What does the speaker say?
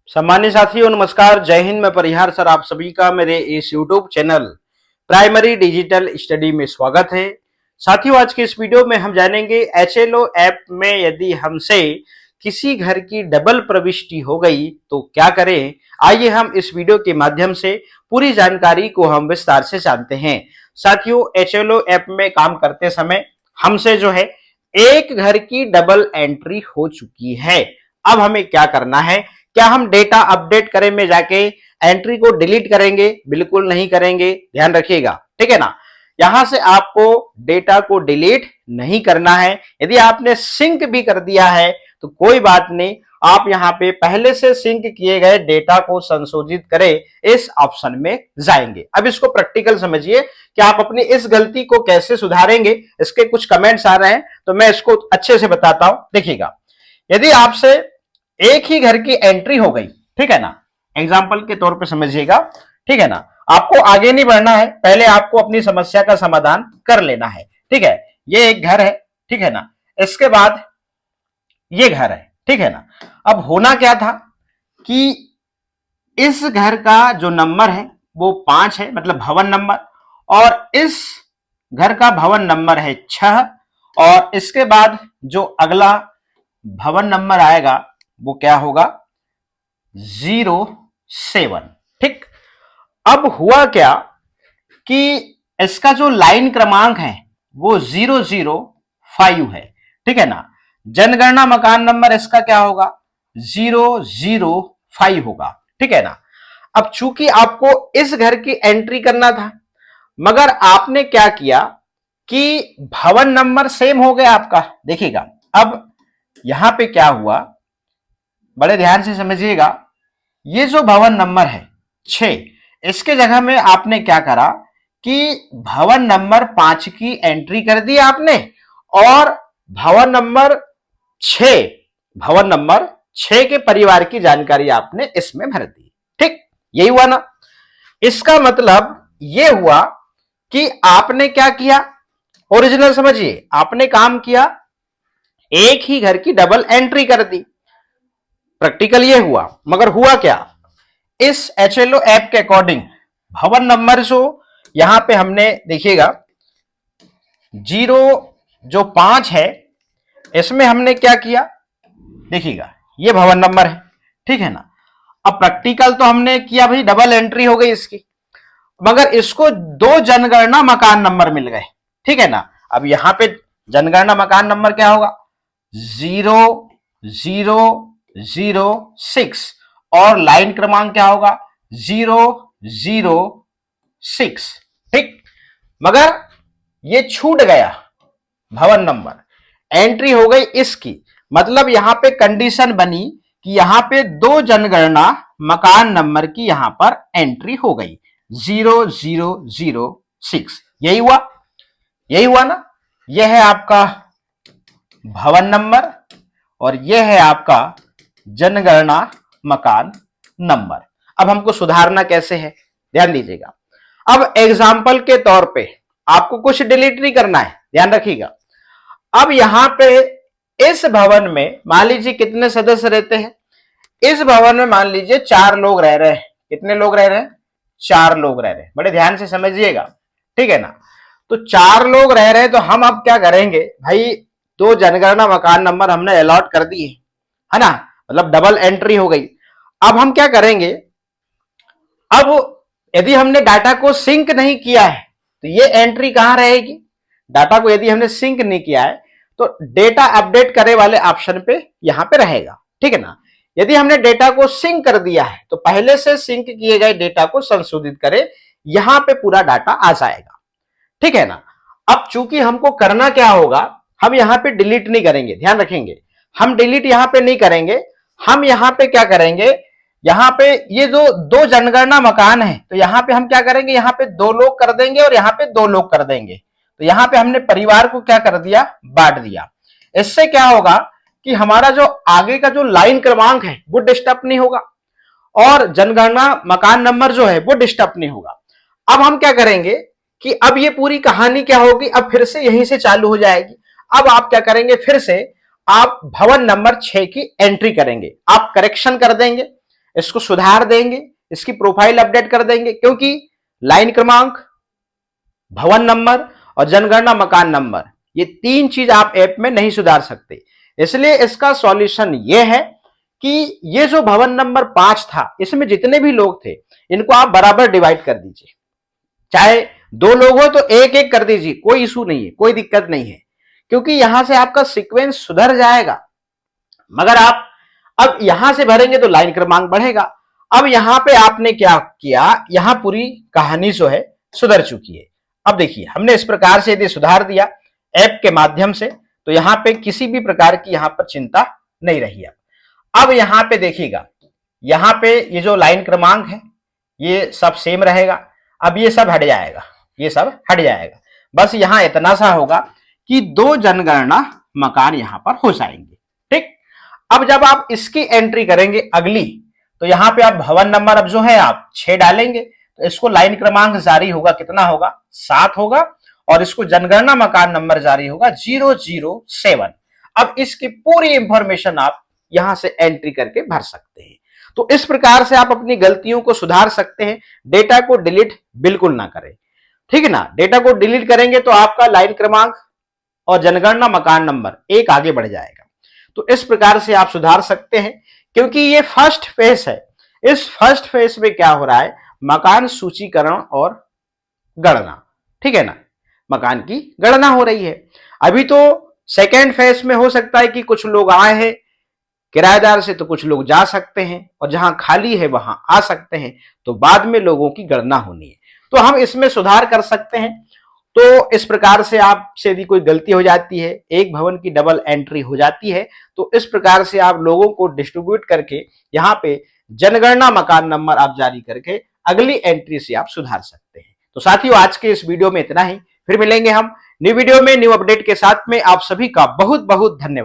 सम्मानित साथियों नमस्कार, जय हिंद। मैं परिहार सर आप सभी का मेरे इस YouTube channel primary digital study में स्वागत है। साथियों आज के इस वीडियो में हम जानेंगे HLO ऐप में यदि हमसे किसी घर की डबल प्रविष्टि हो गई तो क्या करें। आइए हम इस वीडियो के माध्यम से पूरी जानकारी को हम विस्तार से जानते हैं। साथियों HLO ऐप में काम करते समय हमसे जो है एक घर की डबल एंट्री हो चुकी है। अब हमें क्या करना है? क्या हम डेटा अपडेट करें में जाके एंट्री को डिलीट करेंगे? बिल्कुल नहीं करेंगे, ध्यान रखिएगा, ठीक है ना। यहां से आपको डेटा को डिलीट नहीं करना है। यदि आपने सिंक भी कर दिया है तो कोई बात नहीं, आप यहां पे पहले से सिंक किए गए डेटा को संशोधित करें इस ऑप्शन में जाएंगे। अब इसको प्रैक्टिकल समझिए कि आप अपनी इस गलती को कैसे सुधारेंगे। इसके कुछ कमेंट्स आ रहे हैं तो मैं इसको अच्छे से बताता हूं, देखिएगा। यदि आपसे एक ही घर की एंट्री हो गई, ठीक है ना, एग्जाम्पल के तौर पे समझिएगा, ठीक है ना। आपको आगे नहीं बढ़ना है, पहले आपको अपनी समस्या का समाधान कर लेना है, ठीक है। ये एक घर है, ठीक है ना, इसके बाद ये घर है, ठीक है ना। अब होना क्या था कि इस घर का जो नंबर है वो 5 है, मतलब भवन नंबर, और इस घर का भवन नंबर है 6, और इसके बाद जो अगला भवन नंबर आएगा वो क्या होगा? 07। ठीक। अब हुआ क्या कि इसका जो लाइन क्रमांक है वो 005 है, ठीक है ना। जनगणना मकान नंबर इसका क्या होगा? 005 होगा, ठीक है ना। अब चूंकि आपको इस घर की एंट्री करना था, मगर आपने क्या किया कि भवन नंबर सेम हो गया आपका। देखिएगा अब यहां पे क्या हुआ, बड़े ध्यान से समझिएगा। ये जो भवन नंबर है 6, इसके जगह में आपने क्या करा कि भवन नंबर 5 की एंट्री कर दी आपने, और भवन नंबर 6 के परिवार की जानकारी आपने इसमें भर दी। ठीक, यही हुआ ना। इसका मतलब ये हुआ कि आपने क्या किया, ओरिजिनल समझिए, आपने काम किया, एक ही घर की डबल एंट्री कर दी। प्रैक्टिकल ये हुआ, मगर हुआ क्या, इस HLO ऐप के अकॉर्डिंग भवन नंबर जो यहां पे हमने देखिएगा 0 जो 5 है, इसमें हमने क्या किया, देखिएगा ये भवन नंबर है, ठीक है ना। अब प्रैक्टिकल तो हमने किया भाई, डबल एंट्री हो गई इसकी, मगर इसको 2 जनगणना मकान नंबर मिल गए, ठीक है ना। अब यहां पे जनगणना मकान नंबर क्या होगा? 0006, और लाइन क्रमांक क्या होगा? 006। ठीक, मगर ये छूट गया भवन नंबर, एंट्री हो गई इसकी। मतलब यहां पे कंडीशन बनी कि यहां पे 2 जनगणना मकान नंबर की यहां पर एंट्री हो गई, 0006। यही हुआ, यही हुआ ना। यह है आपका भवन नंबर और यह है आपका जनगणना मकान नंबर। अब हमको सुधारना कैसे है, ध्यान दीजिएगा। अब एग्जाम्पल के तौर पे आपको कुछ डिलीट नहीं करना है, ध्यान रखिएगा। अब यहां पे इस भवन में मान लीजिए कितने सदस्य रहते हैं? इस भवन में मान लीजिए 4 लोग रह रहे हैं। कितने लोग रह रहे हैं? 4 लोग रह रहे हैं, बड़े ध्यान से समझिएगा, ठीक है ना। तो 4 लोग रह रहे हैं, तो हम अब क्या करेंगे भाई, 2 जनगणना मकान नंबर हमने अलॉट कर दिए, है ना, मतलब डबल एंट्री हो गई। अब हम क्या करेंगे, अब यदि हमने डाटा को सिंक नहीं किया है तो ये एंट्री कहां रहेगी? डाटा को यदि हमने सिंक नहीं किया है तो डेटा अपडेट करे वाले ऑप्शन पे यहां पे रहेगा, ठीक है ना। यदि हमने डेटा को सिंक कर दिया है तो पहले से सिंक किए गए डेटा को संशोधित करें, यहां पे पूरा डाटा आ जाएगा, ठीक है ना। अब चूंकि हमको करना क्या होगा, हम यहां पे डिलीट नहीं करेंगे, ध्यान रखेंगे, हम डिलीट यहां पे नहीं करेंगे। हम यहां पे क्या करेंगे, यहां पे ये जो 2 जनगणना मकान है तो यहां पे हम क्या करेंगे, यहां पे 2 लोग कर देंगे और यहां पे 2 लोग कर देंगे। तो यहां पे हमने परिवार को क्या कर दिया, बांट दिया। इससे क्या होगा कि हमारा जो आगे का जो लाइन क्रमांक है वो डिस्टर्ब नहीं होगा, और जनगणना मकान नंबर जो है वो डिस्टर्ब नहीं होगा। अब हम क्या करेंगे कि अब ये पूरी कहानी क्या होगी, अब फिर से यहीं से चालू हो जाएगी। अब आप क्या करेंगे, फिर से आप भवन नंबर 6 की एंट्री करेंगे, आप करेक्शन कर देंगे। इसको सुधार देंगे, इसकी प्रोफाइल अपडेट कर देंगे, क्योंकि लाइन क्रमांक, भवन नंबर और जनगणना मकान नंबर, ये 3 चीज आप ऐप में नहीं सुधार सकते। इसलिए इसका सॉल्यूशन ये है कि ये जो भवन नंबर 5 था, इसमें जितने भी लोग थे इनको आप बराबर डिवाइड कर दीजिए। चाहे 2 लोग हो तो एक एक कर दीजिए, कोई इशू नहीं है, कोई दिक्कत नहीं है, क्योंकि यहां से आपका सीक्वेंस सुधर जाएगा। मगर आप अब यहां से भरेंगे तो लाइन क्रमांक बढ़ेगा। अब यहां पे आपने क्या किया, यहां पूरी कहानी जो है सुधर चुकी है। अब देखिए, हमने इस प्रकार से यदि सुधार दिया ऐप के माध्यम से, तो यहां पे किसी भी प्रकार की यहां पर चिंता नहीं रही। अब यहां पे देखिएगा, यहां पे ये जो लाइन क्रमांक है ये सब सेम रहेगा। अब ये सब हट जाएगा, ये सब हट जाएगा। बस यहां इतना सा होगा कि 2 जनगणना मकान यहां पर हो जाएंगे। ठीक, अब जब आप इसकी एंट्री करेंगे अगली, तो यहां पे आप भवन नंबर अब जो है आप 6 डालेंगे, तो इसको लाइन क्रमांक जारी होगा, कितना होगा, 7 होगा, और इसको जनगणना मकान नंबर जारी होगा 007। अब इसकी पूरी इंफॉर्मेशन आप यहां से एंट्री करके भर सकते हैं। तो इस प्रकार से आप अपनी गलतियों को सुधार सकते हैं। डेटा को डिलीट बिल्कुल ना करें, ठीक है ना। डेटा को डिलीट करेंगे तो आपका लाइन क्रमांक और जनगणना मकान नंबर एक आगे बढ़ जाएगा। तो इस प्रकार से आप सुधार सकते हैं, क्योंकि ये फर्स्ट फेज है। इस फर्स्ट फेज में क्या हो रहा है, मकान सूचीकरण और गणना, ठीक है ना, मकान की गणना हो रही है। अभी तो सेकेंड फेज में हो सकता है कि कुछ लोग आए हैं किराएदार से, तो कुछ लोग जा सकते हैं, और जहां खाली है वहां आ सकते हैं, तो बाद में लोगों की गणना होनी है। तो हम इसमें सुधार कर सकते हैं। तो इस प्रकार से आपसे यदि कोई गलती हो जाती है, एक भवन की डबल एंट्री हो जाती है, तो इस प्रकार से आप लोगों को डिस्ट्रीब्यूट करके यहाँ पे जनगणना मकान नंबर आप जारी करके अगली एंट्री से आप सुधार सकते हैं। तो साथियों, आज के इस वीडियो में इतना ही। फिर मिलेंगे हम न्यू वीडियो में न्यू अपडेट के साथ में। आप सभी का बहुत बहुत धन्यवाद।